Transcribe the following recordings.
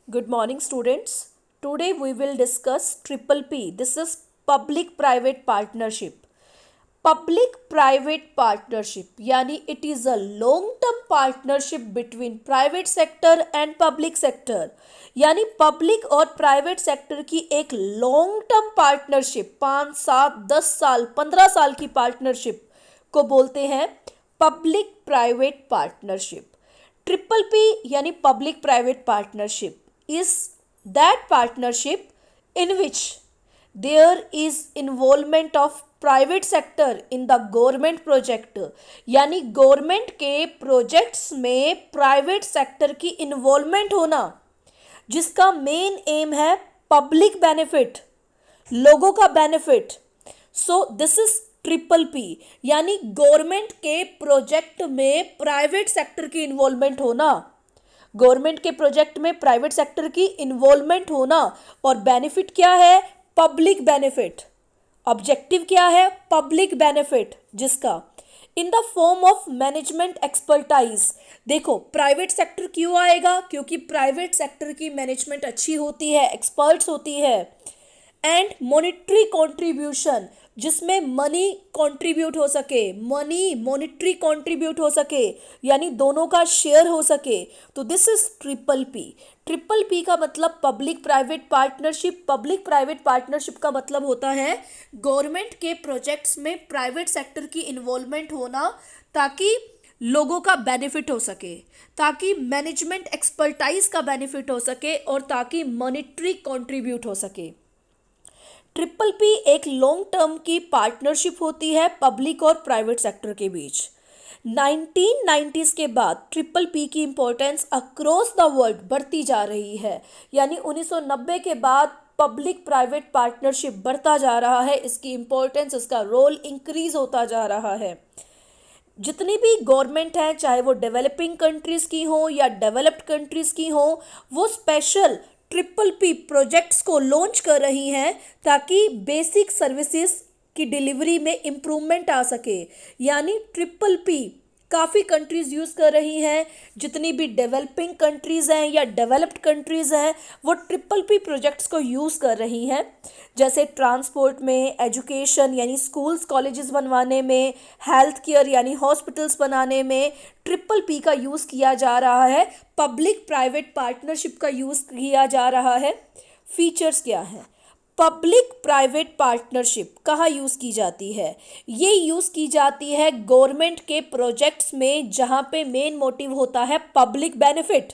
Good morning, students. Today we will discuss Triple P. This is Public Private Partnership. Public Private Partnership यानी it is a long term partnership between private sector and public sector. यानी public और private sector की एक long term partnership 5, 7, 10 साल 15 साल की partnership को बोलते हैं public private partnership. Triple P यानी public private partnership is that partnership in which there is involvement of private sector in the government project. यानी गवर्नमेंट के प्रोजेक्ट्स में प्राइवेट सेक्टर की इन्वॉल्वमेंट होना जिसका मेन एम है पब्लिक बेनिफिट, लोगों का benefit. So this is triple P यानी गवर्नमेंट के प्रोजेक्ट में प्राइवेट सेक्टर की इन्वॉल्वमेंट होना, गवर्नमेंट के प्रोजेक्ट में प्राइवेट सेक्टर की इन्वॉल्वमेंट होना. और बेनिफिट क्या है? Public benefit. ऑब्जेक्टिव क्या है? पब्लिक बेनिफिट, जिसका in the form of management expertise. देखो प्राइवेट सेक्टर क्यों आएगा? क्योंकि प्राइवेट सेक्टर की मैनेजमेंट अच्छी होती है, एक्सपर्ट्स होती है. एंड मॉनिटरी कॉन्ट्रीब्यूशन, जिसमें मनी कंट्रीब्यूट हो सके, मॉनिटरी कंट्रीब्यूट हो सके, यानी दोनों का शेयर हो सके. तो this is triple P. Triple P का मतलब public private partnership. Public private partnership का मतलब होता है गवर्नमेंट के प्रोजेक्ट्स में प्राइवेट सेक्टर की इन्वॉल्वमेंट होना ताकि लोगों का बेनिफिट हो सके, ताकि मैनेजमेंट एक्सपर्टाइज का बेनिफिट हो सके और ताकि मॉनिटरी कंट्रीब्यूट हो सके. ट्रिपल पी एक लॉन्ग टर्म की पार्टनरशिप होती है पब्लिक और प्राइवेट सेक्टर के बीच. 1990s के बाद ट्रिपल पी की इम्पोर्टेंस अक्रॉस द वर्ल्ड बढ़ती जा रही है. यानी 1990 के बाद पब्लिक प्राइवेट पार्टनरशिप बढ़ता जा रहा है, इसकी इम्पोर्टेंस, इसका रोल इंक्रीज होता जा रहा है. जितनी भी गवर्नमेंट हैं, चाहे वो डेवलपिंग कंट्रीज़ की हो या डेवलप्ड कंट्रीज़ की हो, वो स्पेशल ट्रिपल पी प्रोजेक्ट्स को लॉन्च कर रही हैं ताकि बेसिक सर्विसेज की डिलीवरी में इम्प्रूवमेंट आ सके. यानी ट्रिपल पी काफ़ी कंट्रीज़ यूज़ कर रही हैं. जितनी भी डेवलपिंग कंट्रीज़ हैं या डेवलप्ड कंट्रीज़ हैं वो ट्रिपल पी प्रोजेक्ट्स को यूज़ कर रही हैं. जैसे ट्रांसपोर्ट में, एजुकेशन यानी स्कूल्स कॉलेजेस बनवाने में, हेल्थ केयर यानी हॉस्पिटल्स बनाने में ट्रिपल पी का यूज़ किया जा रहा है, पब्लिक प्राइवेट पार्टनरशिप का यूज़ किया जा रहा है. फीचर्स क्या हैं? पब्लिक प्राइवेट पार्टनरशिप कहाँ यूज़ की जाती है? ये यूज़ की जाती है गवर्नमेंट के प्रोजेक्ट्स में जहाँ पे मेन मोटिव होता है public benefit.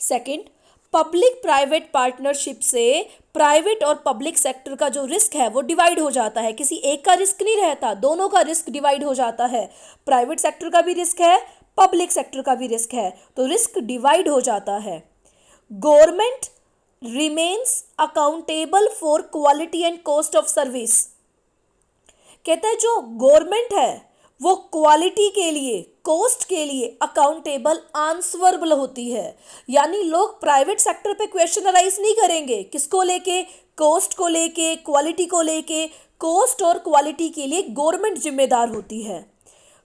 Second, public private partnership से प्राइवेट और पब्लिक सेक्टर का जो रिस्क है वो डिवाइड हो जाता है. किसी एक का रिस्क नहीं रहता, दोनों का रिस्क डिवाइड हो जाता है. प्राइवेट सेक्टर का भी रिस्क है, पब्लिक सेक्टर का भी रिस्क है, तो रिस्क डिवाइड हो जाता है. Government remains accountable for quality and cost of service. कहते हैं जो गवर्नमेंट है वो क्वालिटी के लिए, कॉस्ट के लिए अकाउंटेबल, आंसवरेबल होती है. यानी लोग प्राइवेट सेक्टर पे क्वेश्चन अराइज नहीं करेंगे. किसको लेके? कॉस्ट को लेके, क्वालिटी को लेके. कॉस्ट और क्वालिटी के लिए गवर्नमेंट जिम्मेदार होती है.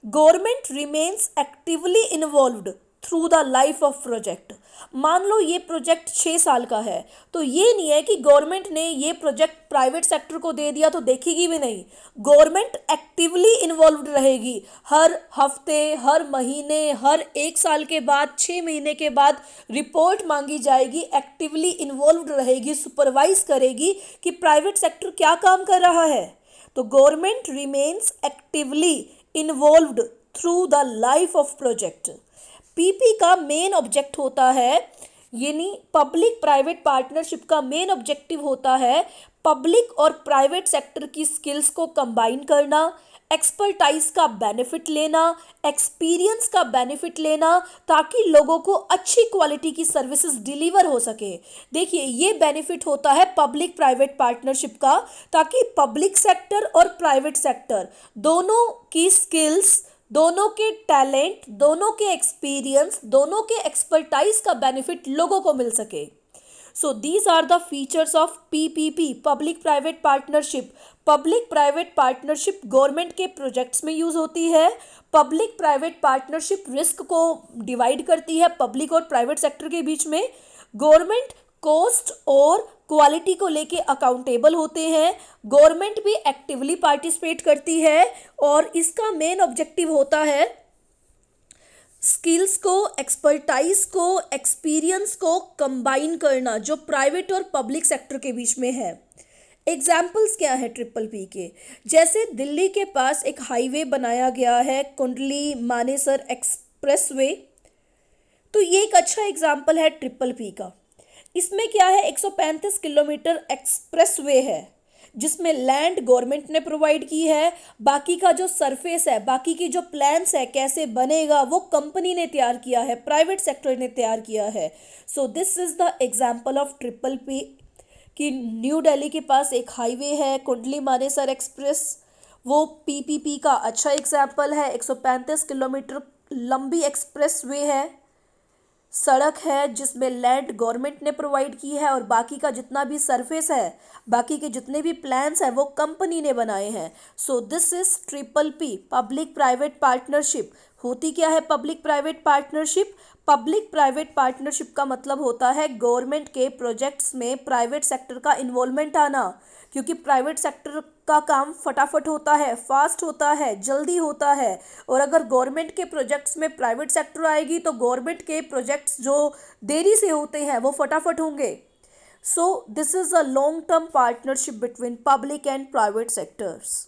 Government remains actively involved through the life of project. मान लो ये प्रोजेक्ट 6 साल का है, तो ये नहीं है कि गवर्नमेंट ने ये प्रोजेक्ट प्राइवेट सेक्टर को दे दिया तो देखेगी भी नहीं. गवर्नमेंट एक्टिवली इन्वॉल्व्ड रहेगी. हर हफ्ते, हर महीने, हर 1 साल के बाद, 6 महीने के बाद रिपोर्ट मांगी जाएगी. एक्टिवली इन्वॉल्व्ड रहेगी, सुपरवाइज करेगी कि प्राइवेट सेक्टर क्या काम कर रहा है. तो government remains actively involved through the life of project. PP का मेन ऑब्जेक्ट होता है, यानी पब्लिक प्राइवेट पार्टनरशिप का मेन ऑब्जेक्टिव होता है पब्लिक और प्राइवेट सेक्टर की स्किल्स को कंबाइन करना, एक्सपर्टाइज का बेनिफिट लेना, एक्सपीरियंस का बेनिफिट लेना, ताकि लोगों को अच्छी क्वालिटी की सर्विसेज डिलीवर हो सके. देखिए ये बेनिफिट होता है पब्लिक प्राइवेट पार्टनरशिप का, ताकि पब्लिक सेक्टर और प्राइवेट सेक्टर दोनों की स्किल्स, दोनों के टैलेंट, दोनों के एक्सपीरियंस, दोनों के एक्सपर्टाइज का बेनिफिट लोगों को मिल सके. So these are the features of PPP, public private partnership. Public private partnership government के प्रोजेक्ट्स में यूज़ होती है. पब्लिक प्राइवेट पार्टनरशिप रिस्क को डिवाइड करती है पब्लिक और प्राइवेट सेक्टर के बीच में. गवर्नमेंट कॉस्ट और क्वालिटी को लेके अकाउंटेबल होते हैं, गवर्नमेंट भी एक्टिवली पार्टिसिपेट करती है और इसका मेन ऑब्जेक्टिव होता है स्किल्स को, एक्सपर्टाइज को, एक्सपीरियंस को कंबाइन करना जो प्राइवेट और पब्लिक सेक्टर के बीच में है। एग्जाम्पल्स क्या है ट्रिपल पी के? जैसे दिल्ली के पास एक हाईवे बनाया गया है, कुंडली मानेसर एक्सप्रेसवे, तो ये एक अच्छा एग्जाम्पल है ट्रिपल पी का। इसमें क्या है, 135 किलोमीटर एक्सप्रेसवे है जिसमें लैंड गवर्नमेंट ने प्रोवाइड की है, बाकी का जो सरफेस है, बाकी की जो प्लान्स है कैसे बनेगा वो कंपनी ने तैयार किया है, प्राइवेट सेक्टर ने तैयार किया है। सो this is the example of triple P कि न्यू दिल्ली के पास एक हाईवे है कुंडली मानेसर एक्सप्रेस, वो पीपीपी का अच्छा एग्जाम्पल है। 135 किलोमीटर लंबी एक्सप्रेस वे है, सड़क है जिसमें लैंड गवर्नमेंट ने प्रोवाइड की है और बाकी का जितना भी सरफेस है, बाकी के जितने भी प्लान्स हैं वो कंपनी ने बनाए हैं। सो this is triple P, public private partnership. होती क्या है public private partnership? Public private partnership का मतलब होता है गवर्नमेंट के प्रोजेक्ट्स में प्राइवेट सेक्टर का इन्वॉल्वमेंट आना, क्योंकि प्राइवेट सेक्टर का काम फटाफट होता है, फास्ट होता है, जल्दी होता है, और अगर गवर्नमेंट के प्रोजेक्ट्स में प्राइवेट सेक्टर आएगी तो गवर्नमेंट के प्रोजेक्ट्स जो देरी से होते हैं वो फटाफट होंगे। सो this is a long term partnership between public and private sectors.